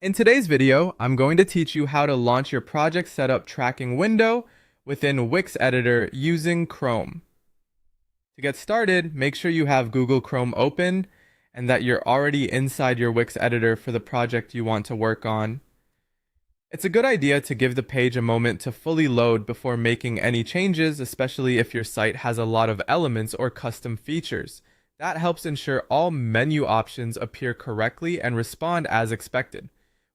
In today's video, I'm going to teach you how to launch your project setup tracking window within Wix Editor using Chrome. To get started, make sure you have Google Chrome open and that you're already inside your Wix Editor for the project you want to work on. It's a good idea to give the page a moment to fully load before making any changes, especially if your site has a lot of elements or custom features. That helps ensure all menu options appear correctly and respond as expected.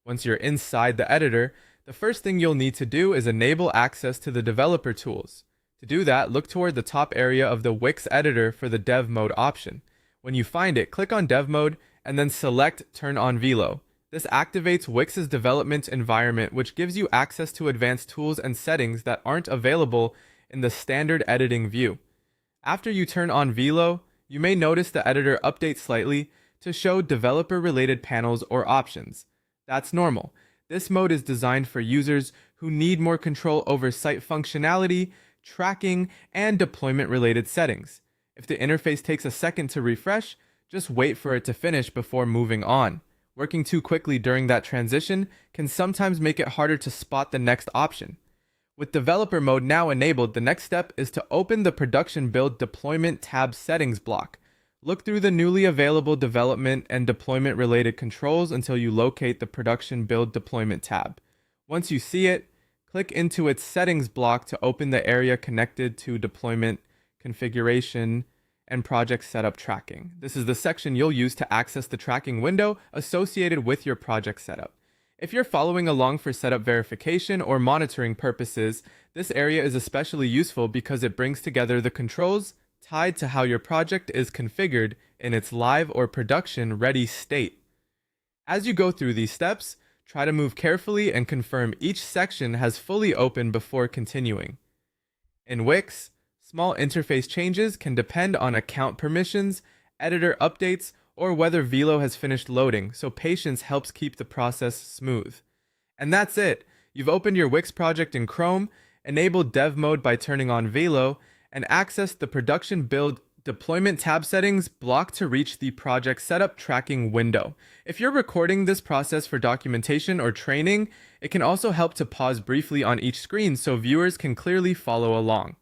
Once you're inside the editor, the first thing you'll need to do is enable access to the developer tools. To do that, look toward the top area of the Wix editor for the Dev Mode option. When you find it, click on Dev Mode and then select Turn on Velo. This activates Wix's development environment, which gives you access to advanced tools and settings that aren't available in the standard editing view. After you turn on Velo, you may notice the editor updates slightly to show developer-related panels or options. That's normal. This mode is designed for users who need more control over site functionality, tracking, and deployment-related settings. If the interface takes a second to refresh, just wait for it to finish before moving on. Working too quickly during that transition can sometimes make it harder to spot the next option. With developer mode now enabled, the next step is to open the production build deployment tab settings block. Look through the newly available development and deployment related controls until you locate the production build deployment tab. Once you see it, click into its settings block to open the area connected to deployment, configuration, and project setup tracking. This is the section you'll use to access the tracking window associated with your project setup. If you're following along for setup verification or monitoring purposes, this area is especially useful because it brings together the controls tied to how your project is configured in its live or production ready state. As you go through these steps, try to move carefully and confirm each section has fully opened before continuing. In Wix, small interface changes can depend on account permissions, editor updates, or whether Velo has finished loading, so patience helps keep the process smooth. And that's it! You've opened your Wix project in Chrome, enabled Dev Mode by turning on Velo, and accessed the Production Build Deployment tab settings block to reach the project setup tracking window. If you're recording this process for documentation or training, it can also help to pause briefly on each screen so viewers can clearly follow along.